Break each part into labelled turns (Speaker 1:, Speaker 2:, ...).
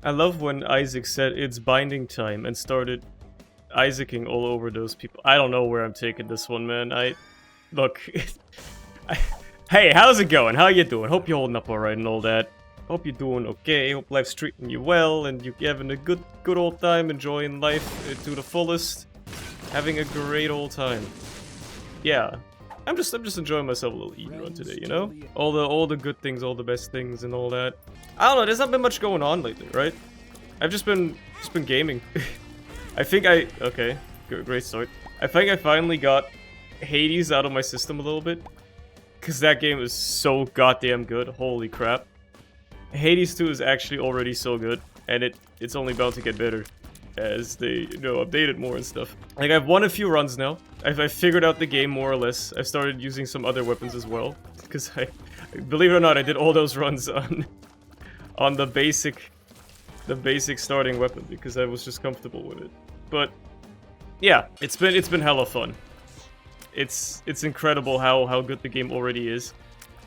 Speaker 1: I love when Isaac said it's binding time and started Isaacing all over those people. I don't know where I'm taking this one, man. Look. Hey, how's it going? How you doing? Hope you're holding up alright and all that. Hope you're doing okay. Hope life's treating you well and you're having a good old time, enjoying life to the fullest. Having a great old time. Yeah. I'm just enjoying myself a little eat run today, you know? All the good things, all the best things and all that. I don't know, there's not been much going on lately, right? I've just been gaming. Okay, great start. I think I finally got Hades out of my system a little bit. Because that game is so goddamn good, holy crap. Hades 2 is actually already so good, and it's only bound to get better as they, update it more and stuff. Like, I've won a few runs now. I've figured out the game more or less. I've started using some other weapons as well. Because believe it or not, I did all those runs on the basic starting weapon because I was just comfortable with it. But yeah, it's been hella fun. It's incredible how good the game already is.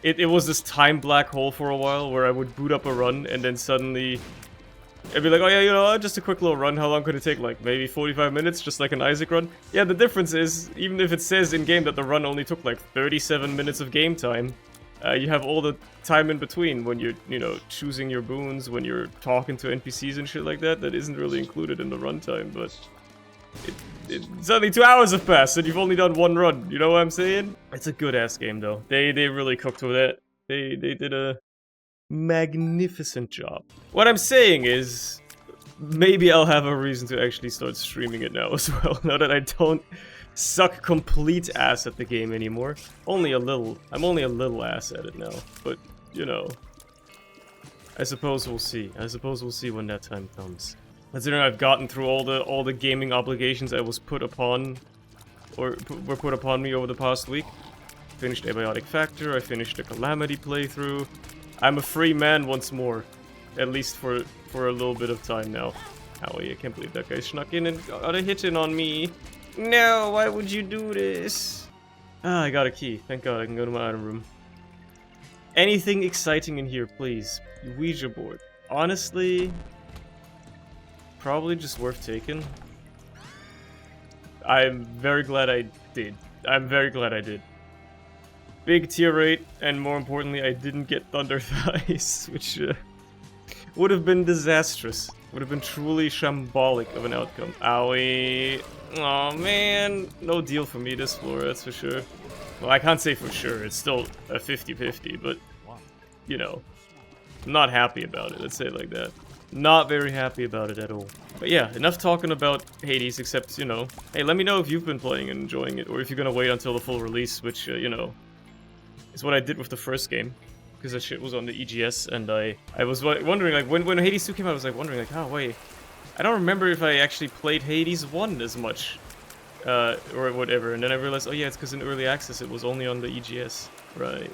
Speaker 1: It was this time black hole for a while where I would boot up a run and then suddenly I'd be like, oh yeah, just a quick little run. How long could it take? Like maybe 45 minutes, just like an Isaac run. Yeah, the difference is, even if it says in game that the run only took like 37 minutes of game time, you have all the time in between when you're, choosing your boons, when you're talking to NPCs and shit like that isn't really included in the runtime, but suddenly 2 hours have passed and you've only done one run, you know what I'm saying? It's a good-ass game, though. They really cooked with it. They did a magnificent job. What I'm saying is, maybe I'll have a reason to actually start streaming it now as well, now that I don't suck complete ass at the game anymore. Only a little. I'm only a little ass at it now, but, I suppose we'll see. I suppose we'll see when that time comes. Considering I've gotten through all the gaming obligations I was put upon, or were put upon me over the past week. Finished Abiotic Factor, I finished the Calamity playthrough. I'm a free man once more. At least for a little bit of time now. Owie, I can't believe that guy snuck in and got a hit in on me. No, why would you do this? Ah, I got a key. Thank God I can go to my item room. Anything exciting in here, please. Ouija board. Honestly, probably just worth taking. I'm very glad I did. I'm very glad I did. Big tier 8, and more importantly, I didn't get Thunder Thighs, which would have been disastrous. Would have been truly shambolic of an outcome. Owie. Aw, man. No deal for me this floor, that's for sure. Well, I can't say for sure. It's still a 50-50, but, I'm not happy about it. Let's say it like that. Not very happy about it at all. But yeah, enough talking about Hades, except, hey, let me know if you've been playing and enjoying it, or if you're gonna wait until the full release, which, is what I did with the first game. Because that shit was on the EGS, and I was wondering, like, when Hades 2 came out, I was, like, wondering, like, oh, wait. I don't remember if I actually played Hades 1 as much, or whatever, and then I realized, oh yeah, it's because in Early Access it was only on the EGS. Right.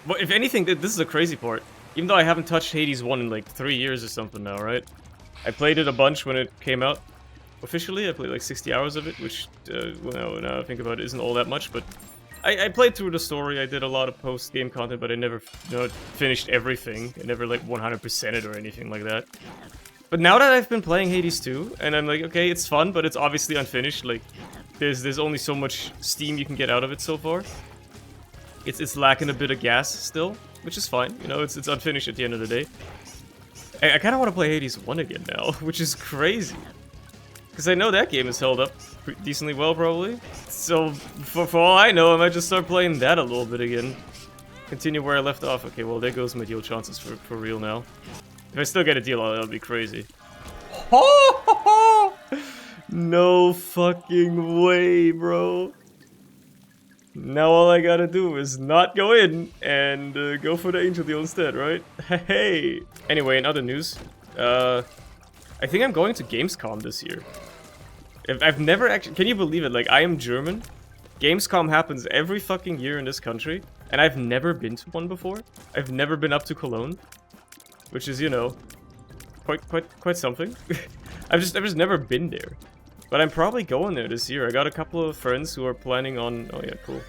Speaker 1: But if anything, this is the crazy part. Even though I haven't touched Hades 1 in, like, 3 years or something now, right? I played it a bunch when it came out. Officially, I played, like, 60 hours of it, which, now I think about it, isn't all that much, but I played through the story. I did a lot of post-game content, but I never, finished everything. I never, like, 100% it or anything like that. But now that I've been playing Hades 2, and I'm like, okay, it's fun, but it's obviously unfinished. Like, there's only so much steam you can get out of it so far. It's lacking a bit of gas still, which is fine. It's unfinished at the end of the day. I kind of want to play Hades 1 again now, which is crazy. Because I know that game is held up decently well, probably. So, for all I know, I might just start playing that a little bit again. Continue where I left off. Okay, well, there goes my deal chances for real now. If I still get a deal, that'll be crazy. No fucking way, bro. Now all I gotta do is not go in and go for the angel deal instead, right? Hey. Anyway, in other news, I think I'm going to Gamescom this year. I've never actually... Can you believe it? Like, I am German. Gamescom happens every fucking year in this country. And I've never been to one before. I've never been up to Cologne. Which is, quite something. I've just never been there. But I'm probably going there this year. I got a couple of friends who are planning on... Oh yeah, cool.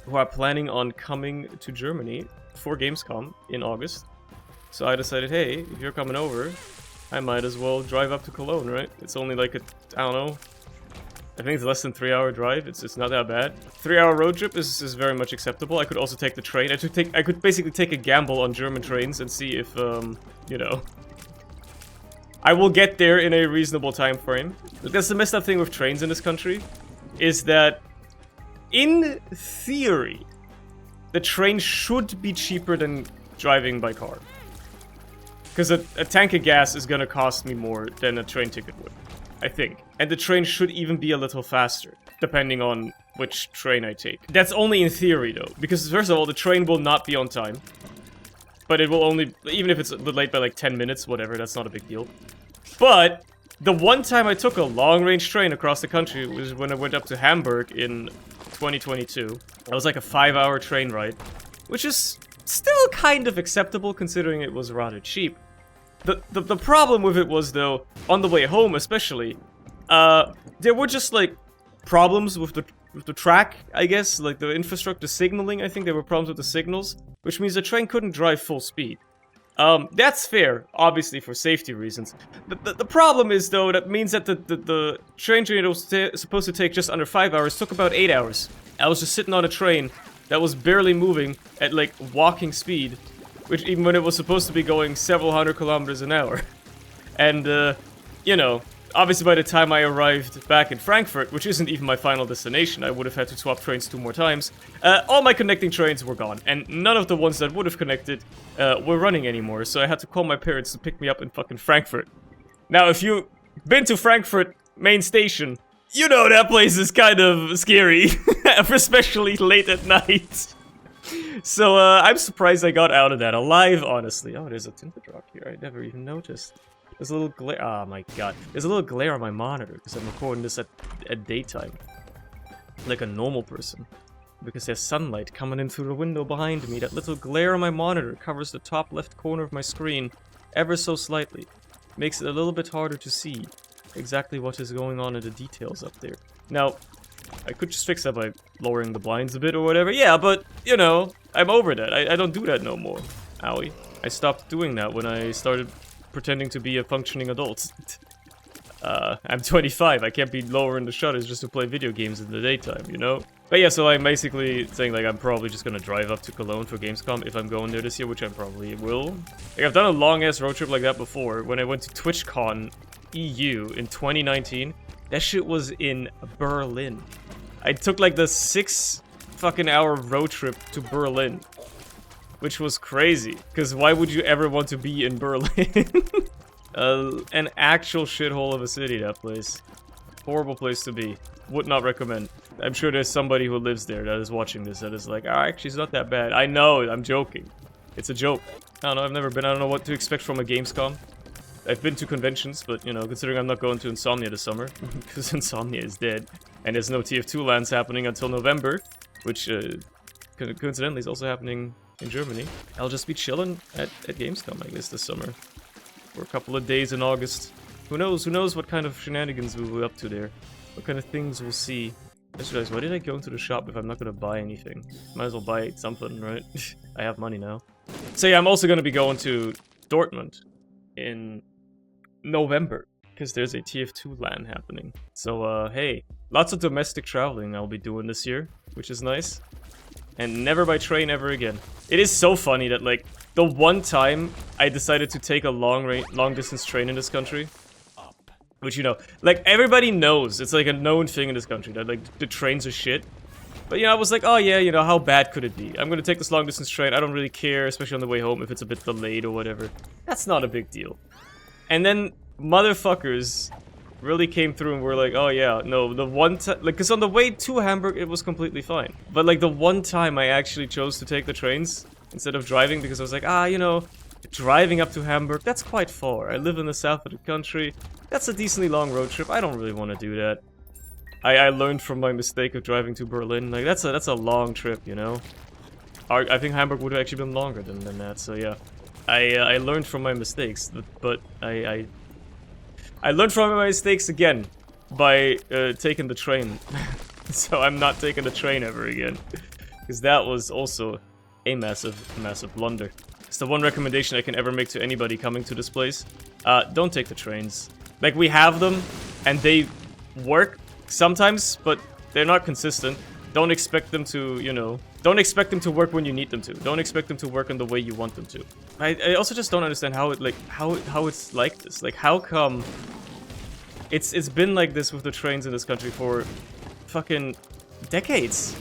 Speaker 1: Who are planning on coming to Germany for Gamescom in August. So I decided, hey, if you're coming over, I might as well drive up to Cologne, right? It's only like a, I don't know, I think it's less than 3-hour drive. It's not that bad. 3-hour road trip is very much acceptable. I could also take the train. I could basically take a gamble on German trains and see if, you know, I will get there in a reasonable time frame. But that's the messed up thing with trains in this country, is that, in theory, the train should be cheaper than driving by car. Because a tank of gas is gonna cost me more than a train ticket would, I think. And the train should even be a little faster, depending on which train I take. That's only in theory, though, because first of all, the train will not be on time. But it will only, even if it's late by like 10 minutes, whatever, that's not a big deal. But the one time I took a long-range train across the country was when I went up to Hamburg in 2022. That was like a 5-hour train ride, which is still kind of acceptable considering it was rather cheap. The problem with it was, though, on the way home especially, there were just like problems with the track, I guess, like the infrastructure, the signaling. I think there were problems with the signals, which means the train couldn't drive full speed. That's fair, obviously for safety reasons. The problem is, though, that means that the train journey that was supposed to take just under 5 hours took about 8 hours. I was just sitting on a train that was barely moving at like walking speed, which even when it was supposed to be going several hundred kilometers an hour. And, you know, obviously by the time I arrived back in Frankfurt, which isn't even my final destination, I would have had to swap trains 2 more times, all my connecting trains were gone, and none of the ones that would have connected were running anymore, so I had to call my parents to pick me up in fucking Frankfurt. Now, if you've been to Frankfurt main station, you know that place is kind of scary, especially late at night. So, I'm surprised I got out of that alive, honestly. Oh, there's a tinted rock here. I never even noticed. There's a little glare. Oh my god. There's a little glare on my monitor because I'm recording this at daytime. Like a normal person. Because there's sunlight coming in through the window behind me. That little glare on my monitor covers the top left corner of my screen ever so slightly. Makes it a little bit harder to see exactly what is going on in the details up there. Now, I could just fix that by lowering the blinds a bit or whatever. Yeah, but, you know, I'm over that. I don't do that no more. Owie. I stopped doing that when I started pretending to be a functioning adult. I'm 25. I can't be lowering the shutters just to play video games in the daytime, you know? But yeah, so I'm basically saying, like, I'm probably just gonna drive up to Cologne for Gamescom if I'm going there this year, which I probably will. Like, I've done a long-ass road trip like that before. When I went to TwitchCon EU in 2019, that shit was in Berlin. I took, like, the 6 fucking hour road trip to Berlin. Which was crazy, because why would you ever want to be in Berlin? An actual shithole of a city, that place. Horrible place to be. Would not recommend. I'm sure there's somebody who lives there that is watching this that is like, oh, actually, it's not that bad. I know, I'm joking. It's a joke. I don't know, I've never been. I don't know what to expect from a Gamescom. I've been to conventions, but, you know, considering I'm not going to Insomnia this summer, because Insomnia is dead, and there's no TF2 lands happening until November, which, coincidentally, is also happening in Germany. I'll just be chilling at Gamescom, I guess, this summer. For a couple of days in August. Who knows what kind of shenanigans we'll be up to there. What kind of things we'll see. I just realized, why did I go into the shop if I'm not gonna buy anything? Might as well buy something, right? I have money now. So yeah, I'm also gonna be going to Dortmund in November. Because there's a TF2 LAN happening. So, hey, lots of domestic traveling I'll be doing this year, which is nice. And never by train ever again. It is so funny that, like, the one time I decided to take a long-distance train in this country, which, you know, like, everybody knows, it's like a known thing in this country, that, like, the trains are shit. But, you know, I was like, oh yeah, you know, how bad could it be? I'm gonna take this long-distance train, I don't really care, especially on the way home if it's a bit delayed or whatever. That's not a big deal. And then, motherfuckers really came through and were like, oh yeah, no, the one time, like, because on the way to Hamburg, it was completely fine. But, like, the one time I actually chose to take the trains instead of driving, because I was like, you know, driving up to Hamburg, that's quite far. I live in the south of the country. That's a decently long road trip. I don't really want to do that. I learned from my mistake of driving to Berlin. Like, that's a long trip, you know? I think Hamburg would have actually been longer than that, so yeah. I learned from my mistakes, but I learned from my mistakes again by taking the train. So I'm not taking the train ever again. Because that was also a massive blunder. It's the one recommendation I can ever make to anybody coming to this place. Don't take the trains. Like, we have them, and they work sometimes, but they're not consistent. Don't expect them to, you know... Don't expect them to work when you need them to. Don't expect them to work in the way you want them to. I also just don't understand how it, like, how it's like this. Like, how come... It's been like this with the trains in this country for fucking decades.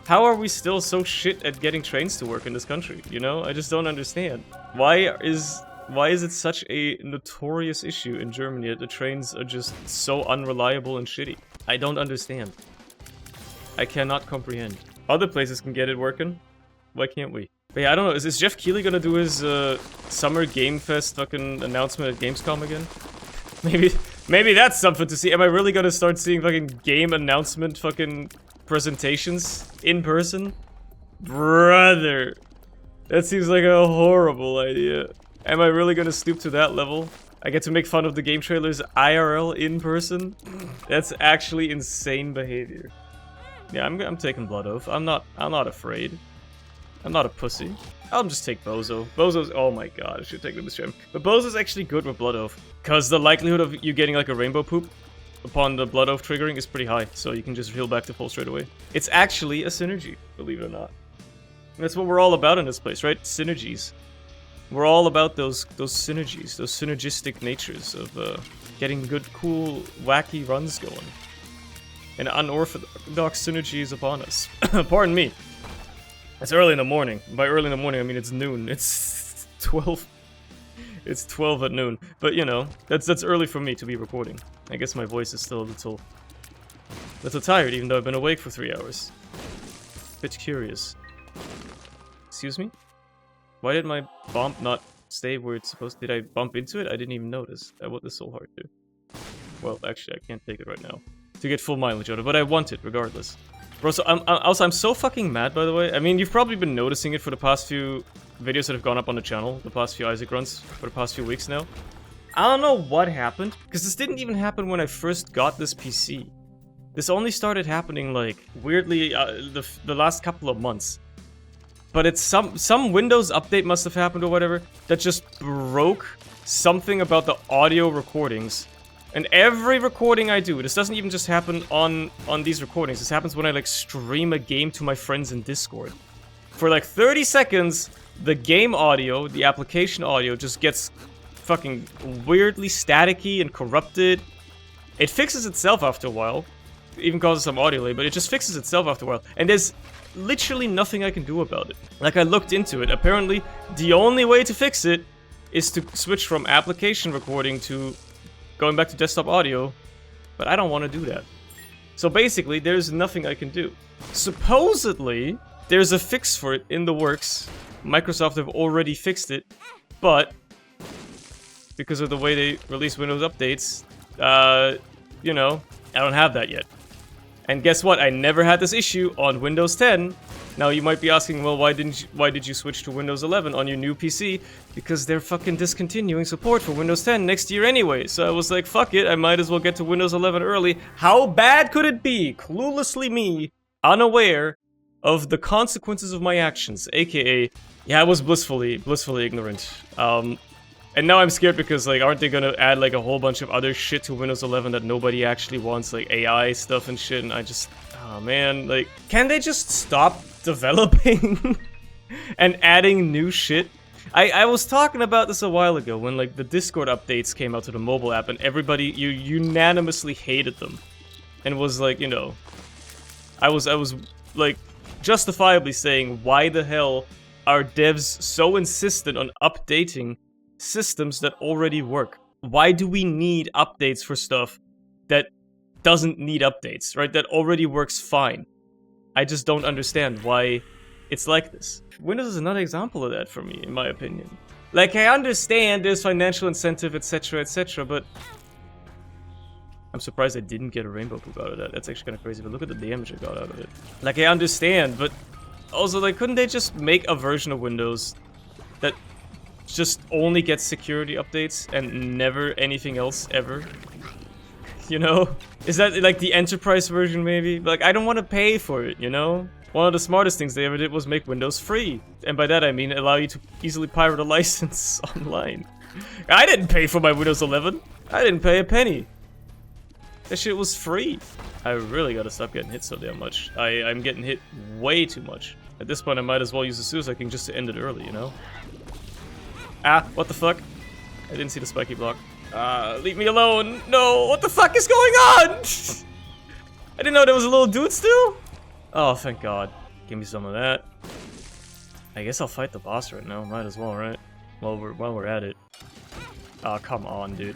Speaker 1: How are we still so shit at getting trains to work in this country, you know? I just don't understand. Why is it such a notorious issue in Germany that the trains are just so unreliable and shitty? I don't understand. I cannot comprehend. Other places can get it working. Why can't we? But yeah, I don't know. Is Jeff Keighley gonna do his Summer Game Fest fucking announcement at Gamescom again? Maybe that's something to see. Am I really gonna start seeing fucking game announcement fucking presentations in person? Brother. That seems like a horrible idea. Am I really gonna stoop to that level? I get to make fun of the game trailers IRL in person? That's actually insane behavior. Yeah, I'm taking Blood Oath. I'm not afraid. I'm not a pussy. I'll just take Bozo. Bozo's, oh my god, I should take him this stream. But Bozo's actually good with Blood Oath. Because the likelihood of you getting like a rainbow poop upon the Blood Oath triggering is pretty high. So you can just heal back to full straight away. It's actually a synergy, believe it or not. And that's what we're all about in this place, right? Synergies. We're all about those synergies, those synergistic natures of getting good, cool, wacky runs going. And unorthodox synergy is upon us. Pardon me. It's early in the morning. By early in the morning, I mean it's noon. It's 12. It's 12 at noon. But you know, that's early for me to be recording. I guess my voice is still a little tired, even though I've been awake for 3 hours. Bit curious. Excuse me? Why did my bump not stay where it's supposed to? Did I bump into it? I didn't even notice. I want this so hard to. Well, actually, I can't take it right now to get full mileage out of it, but I want it regardless. Bro, so I'm so fucking mad, by the way. I mean, you've probably been noticing it for the past few videos that have gone up on the channel, the past few Isaac runs, for the past few weeks now. I don't know what happened, because this didn't even happen when I first got this PC. This only started happening, like, weirdly, the last couple of months. But it's some Windows update must have happened or whatever, that just broke something about the audio recordings. And every recording I do, this doesn't even just happen on these recordings, this happens when I like stream a game to my friends in Discord. For like 30 seconds, the game audio, the application audio just gets fucking weirdly staticky and corrupted. It fixes itself after a while. It even causes some audio delay, but it just fixes itself after a while. And there's literally nothing I can do about it. Like, I looked into it. Apparently, the only way to fix it is to switch from application recording to going back to desktop audio, but I don't want to do that. So basically, there's nothing I can do. Supposedly, there's a fix for it in the works. Microsoft have already fixed it, but because of the way they release Windows updates, you know, I don't have that yet. And guess what? I never had this issue on Windows 10. Now you might be asking, well, why did you switch to Windows 11 on your new PC? Because they're fucking discontinuing support for Windows 10 next year anyway. So I was like, fuck it, I might as well get to Windows 11 early. How bad could it be? Cluelessly me, unaware of the consequences of my actions, aka, yeah, I was blissfully ignorant. And now I'm scared because, like, aren't they gonna add, like, a whole bunch of other shit to Windows 11 that nobody actually wants, like, AI stuff and shit, and I just, oh man, like, can they just stop developing and adding new shit? I was talking about this a while ago when, like, the Discord updates came out to the mobile app and everybody, unanimously hated them. And was like, you know, I was, like, justifiably saying, why the hell are devs so insistent on updating systems that already work? Why do we need updates for stuff that doesn't need updates, right? That already works fine. I just don't understand why it's like this. Windows is another example of that for me, in my opinion. Like, I understand there's financial incentive, etc., but I'm surprised I didn't get a rainbow poop out of that. That's actually kind of crazy, but look at the damage I got out of it. Like, I understand, but also, like, couldn't they just make a version of Windows that just only gets security updates and never anything else ever? You know? Is that like the enterprise version maybe? Like, I don't want to pay for it, you know? One of the smartest things they ever did was make Windows free. And by that I mean allow you to easily pirate a license online. I didn't pay for my Windows 11. I didn't pay a penny. That shit was free. I really gotta stop getting hit so damn much. I'm getting hit way too much. At this point I might as well use the Suicide King just to end it early, you know? Ah, what the fuck? I didn't see the spiky block. Leave me alone. No, what the fuck is going on? I didn't know there was a little dude still. Oh, thank God. Give me some of that. I guess I'll fight the boss right now. Might as well, right? While we're at it. Oh, come on, dude.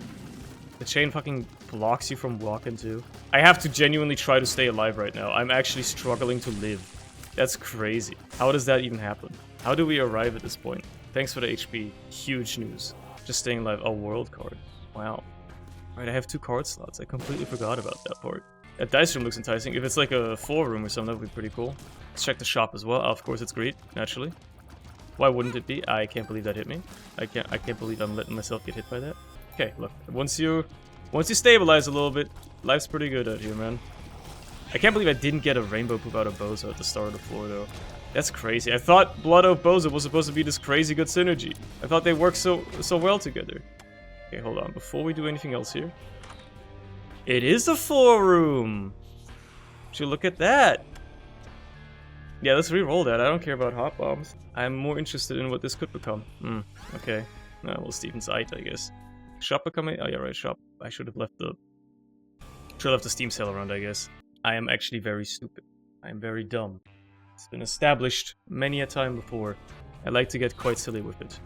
Speaker 1: The chain fucking blocks you from walking too. I have to genuinely try to stay alive right now. I'm actually struggling to live. That's crazy. How does that even happen? How do we arrive at this point? Thanks for the HP. Huge news. Just staying alive. A world card. Wow. Right, I have 2 card slots. I completely forgot about that part. That dice room looks enticing. If it's like a 4 room or something, that would be pretty cool. Let's check the shop as well. Of course, it's greed, naturally. Why wouldn't it be? I can't believe that hit me. I can't believe I'm letting myself get hit by that. Okay, look. Once you stabilize a little bit, life's pretty good out here, man. I can't believe I didn't get a rainbow poop out of Bozo at the start of the floor, though. That's crazy. I thought Blood Oath Bozo was supposed to be this crazy good synergy. I thought they worked so well together. Okay, hold on. Before we do anything else here. It is a 4 room! Would you look at that? Yeah, let's re-roll that. I don't care about hot bombs. I'm more interested in what this could become. Okay. Well, Steven's Ite, I guess. Shop becoming? Oh yeah, right, shop. I should have left the Steam sale around, I guess. I am actually very stupid. I am very dumb. It's been established many a time before. I like to get quite silly with it.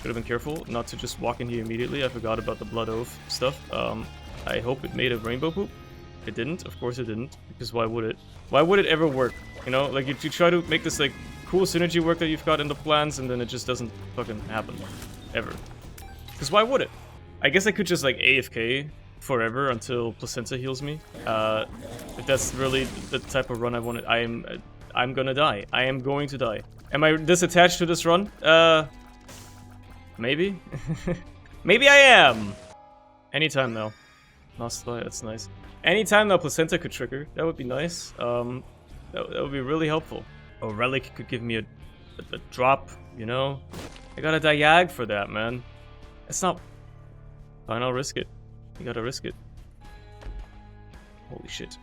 Speaker 1: Could have been careful not to just walk in here immediately. I forgot about the Blood Oath stuff. I hope it made a rainbow poop. It didn't. Of course it didn't. Because why would it? Why would it ever work? You know, like you try to make this like cool synergy work that you've got in the plans and then it just doesn't fucking happen. Ever. Because why would it? I guess I could just like AFK forever until Placenta heals me. If that's really the type of run I wanted, I'm gonna die. I am going to die. Am I disattached to this run? Maybe? Maybe I am! Anytime though. Lost light, that's nice. Anytime though Placenta could trigger, that would be nice. That would be really helpful. A relic could give me a drop, you know? I got a diag for that, man. It's not... Fine, I'll risk it. You gotta risk it. Holy shit.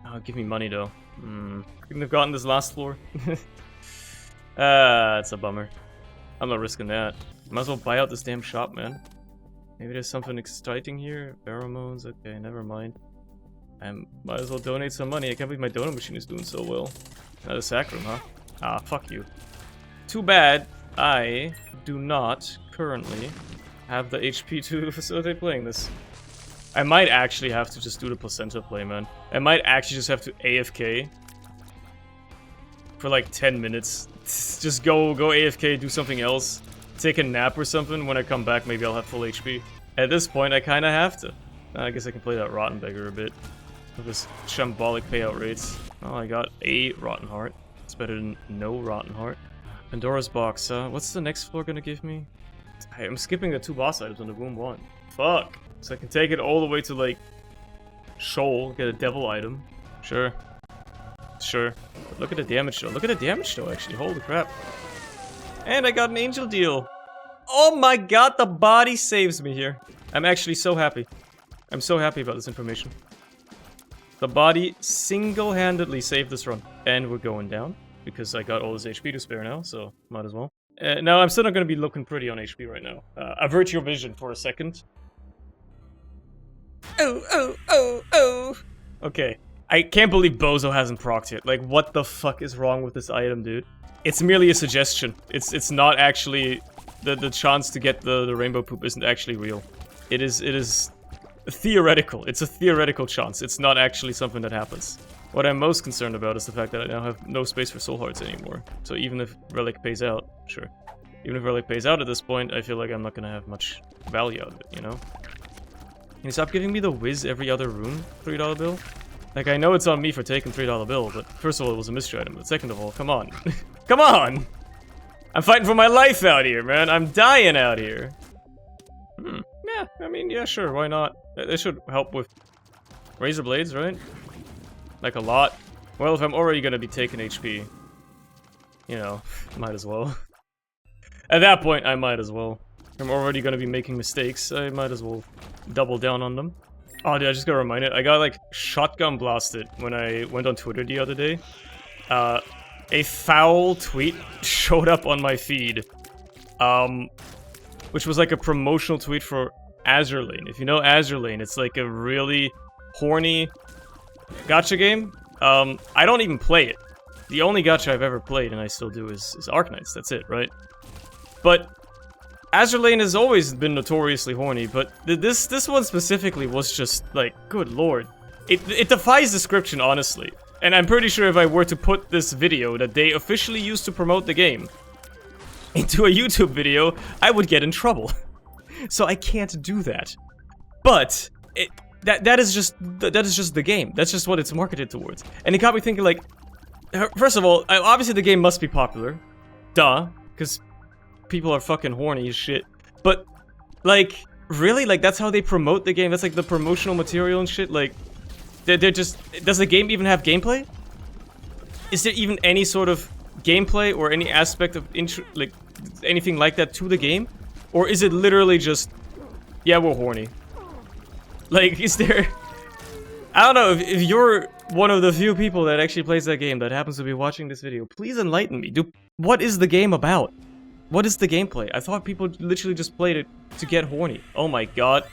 Speaker 1: Oh, give me money though. Couldn't have gotten this last floor. It's a bummer. I'm not risking that. Might as well buy out this damn shop, man. Maybe there's something exciting here. Pheromones, okay, never mind. I might as well donate some money. I can't believe my donut machine is doing so well. Not a sacrum, huh? Ah, fuck you. Too bad I do not currently have the HP to facilitate playing this. I might actually have to just do the Placenta play, man. I might actually just have to AFK for like 10 minutes. Just go AFK, do something else. Take a nap or something. When I come back, maybe I'll have full HP. At this point, I kind of have to. I guess I can play that Rotten Beggar a bit. With this shambolic payout rates. Oh, I got a Rotten Heart. It's better than no Rotten Heart. Pandora's Box, what's the next floor gonna give me? I'm skipping the 2 boss items on the Room 1. Fuck! So I can take it all the way to, like, Shoal, get a devil item. Sure. Sure. But look at the damage though. Look at the damage though, actually. Holy crap. And I got an angel deal. Oh my god, the body saves me here. I'm actually so happy. I'm so happy about this information. The body single-handedly saved this run. And we're going down. Because I got all this HP to spare now, so might as well. No, I'm still not going to be looking pretty on HP right now. Avert your vision for a second. Oh. Okay. I can't believe Bozo hasn't procced yet. Like, what the fuck is wrong with this item, dude? It's merely a suggestion. It's not actually... The chance to get the rainbow poop isn't actually real. It is theoretical. It's a theoretical chance. It's not actually something that happens. What I'm most concerned about is the fact that I now have no space for soul hearts anymore. So even if Relic pays out, sure. Even if Relic pays out at this point, I feel like I'm not gonna have much value out of it, you know? Can you stop giving me the whiz every other room, $3 bill? Like, I know it's on me for taking $3 bill, but first of all, it was a mystery item, but second of all, come on. Come on! I'm fighting for my life out here, man. I'm dying out here. Yeah, I mean, yeah, sure, why not? This should help with razor blades, right? Like, a lot. Well, if I'm already gonna be taking HP, you know, might as well. At that point, I might as well. If I'm already gonna be making mistakes, I might as well double down on them. Oh, dude, I just got reminded. I got, like, shotgun blasted when I went on Twitter the other day. A foul tweet showed up on my feed. Which was, like, a promotional tweet for Azure Lane. If you know Azure Lane, it's, like, a really horny gacha game. I don't even play it. The only gacha I've ever played, and I still do, is Arknights. That's it, right? But Azure Lane has always been notoriously horny, but this one specifically was just, like, good lord. It defies description, honestly. And I'm pretty sure if I were to put this video that they officially used to promote the game into a YouTube video, I would get in trouble. So I can't do that. But that is just the game. That's just what it's marketed towards. And it got me thinking, like, first of all, obviously the game must be popular. Duh, because people are fucking horny as shit. But, like, really? Like, that's how they promote the game? That's, like, the promotional material and shit? Like, they're just... Does the game even have gameplay? Is there even any sort of gameplay or any aspect of, like, anything like that to the game? Or is it literally just... Yeah, we're horny. Like, is there... I don't know, if you're one of the few people that actually plays that game that happens to be watching this video, please enlighten me. What is the game about? What is the gameplay? I thought people literally just played it to get horny. Oh my god.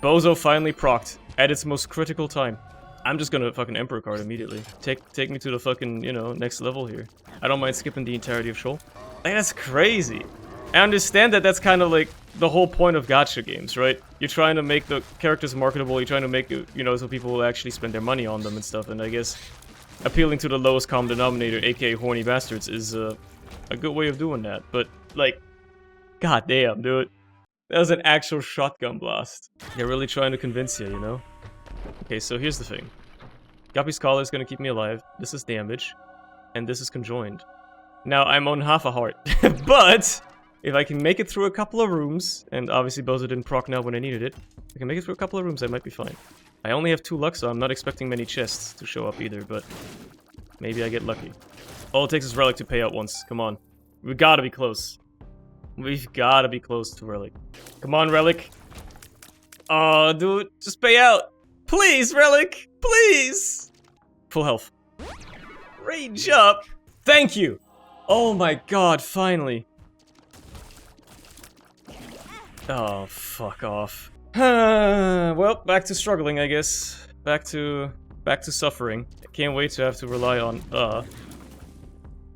Speaker 1: Bozo finally procced at its most critical time. I'm just gonna fucking Emperor card immediately. Take me to the fucking, you know, next level here. I don't mind skipping the entirety of Shoal. Like, that's crazy. I understand that that's kind of like the whole point of gacha games, right? You're trying to make the characters marketable, you're trying to make it, you know, so people will actually spend their money on them and stuff, and I guess appealing to the lowest common denominator, aka horny bastards, is a good way of doing that. But, like, goddamn, dude. That was an actual shotgun blast. They're really trying to convince you, you know? Okay, so here's the thing. Guppy's Collar is gonna keep me alive, this is damage, and this is conjoined. Now, I'm on half a heart, but if I can make it through a couple of rooms, and obviously Bozo didn't proc now when I needed it, if I can make it through a couple of rooms, I might be fine. I only have 2 luck, so I'm not expecting many chests to show up either, but maybe I get lucky. All it takes is Relic to pay out once, come on. We gotta be close. We've gotta be close to Relic. Come on, Relic. Oh, dude, just pay out. Please, Relic, please. Full health. Rage up. Thank you. Oh my god, finally. Oh, fuck off. Well, back to struggling, I guess. Back to suffering. I can't wait to have to rely on,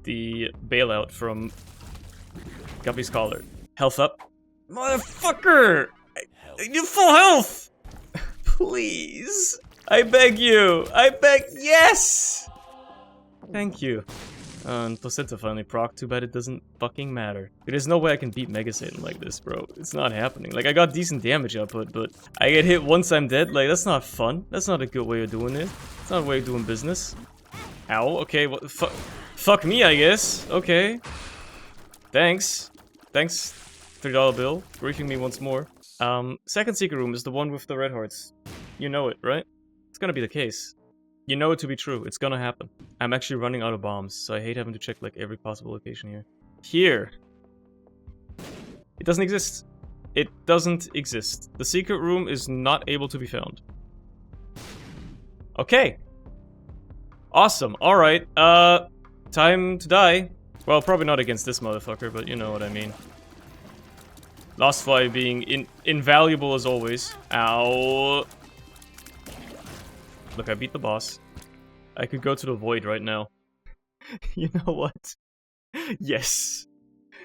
Speaker 1: the bailout from Guppy's Collar. Health up. Motherfucker! I need full health! Please! I beg you! I beg- Yes! Thank you. And Placenta finally proc, too bad it doesn't fucking matter. There's no way I can beat Mega Satan like this, bro. It's not happening. Like, I got decent damage output, but I get hit once I'm dead? Like, that's not fun. That's not a good way of doing it. It's not a way of doing business. Ow, okay, what the fuck? Fuck me, I guess. Okay. Thanks. Thanks, $3 bill. Briefing me once more. Second secret room is the one with the red hearts. You know it, right? It's gonna be the case. You know it to be true. It's gonna happen. I'm actually running out of bombs, so I hate having to check, like, every possible location here. Here. It doesn't exist. It doesn't exist. The secret room is not able to be found. Okay. Awesome. Alright. Time to die. Well, probably not against this motherfucker, but you know what I mean. Lost Fly being invaluable as always. Ow. Look, I beat the boss. I could go to the void right now. You know what? Yes.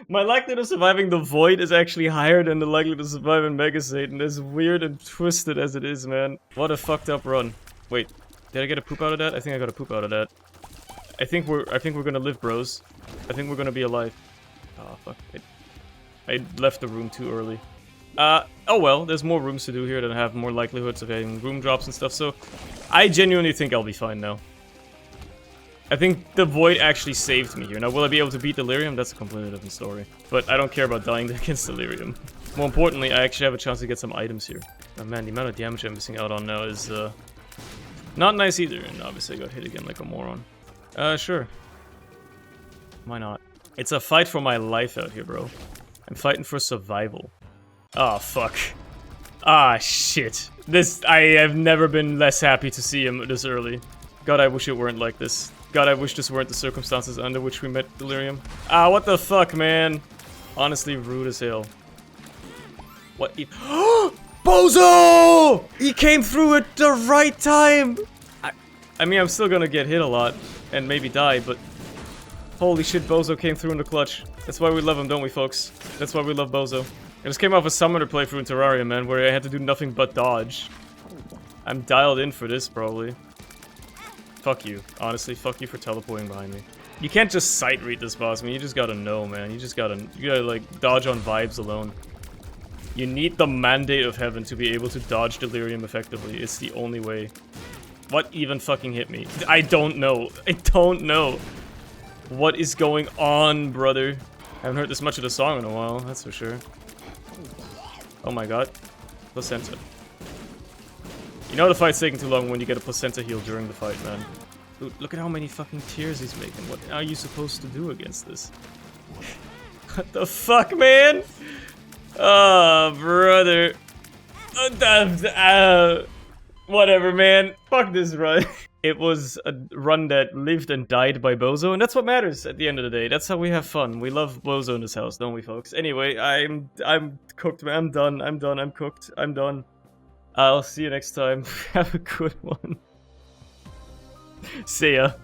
Speaker 1: My likelihood of surviving the void is actually higher than the likelihood of surviving Mega Satan, as weird and twisted as it is, man. What a fucked up run. Wait, did I get a poop out of that? I think I got a poop out of that. I think we're gonna live, bros. I think we're gonna be alive. Oh, fuck. I left the room too early. Oh well, there's more rooms to do here that have more likelihoods of having room drops and stuff, so I genuinely think I'll be fine now. I think the void actually saved me here. Now, will I be able to beat Delirium? That's a completely different story. But I don't care about dying against Delirium. More importantly, I actually have a chance to get some items here. Oh man, the amount of damage I'm missing out on now is, Not nice either, and obviously I got hit again like a moron. Sure. Why not? It's a fight for my life out here, bro. I'm fighting for survival. Oh, fuck. Ah, shit. I have never been less happy to see him this early. God, I wish it weren't like this. God, I wish this weren't the circumstances under which we met Delirium. Ah, what the fuck, man? Honestly, rude as hell. What? Bozo! He came through at the right time! I mean, I'm still gonna get hit a lot and maybe die, but holy shit, Bozo came through in the clutch. That's why we love him, don't we, folks? That's why we love Bozo. I just came off a summoner playthrough in Terraria, man, where I had to do nothing but dodge. I'm dialed in for this, probably. Fuck you. Honestly, fuck you for teleporting behind me. You can't just sight read this boss, man. You just gotta know, man. You gotta, like, dodge on vibes alone. You need the mandate of heaven to be able to dodge Delirium effectively. It's the only way. What even fucking hit me? I don't know. I don't know. What is going on, brother? I haven't heard this much of the song in a while, that's for sure. Oh my god. Placenta. You know the fight's taking too long when you get a placenta heal during the fight, man. Dude, look at how many fucking tears he's making. What are you supposed to do against this? What the fuck, man? Oh, brother. Whatever, man. Fuck this run. It was a run that lived and died by Bozo, and that's what matters at the end of the day. That's how we have fun. We love Bozo in this house, don't we, folks? Anyway, I'm cooked, man. I'm done. I'm cooked. I'm done. I'll see you next time. Have a good one. See ya.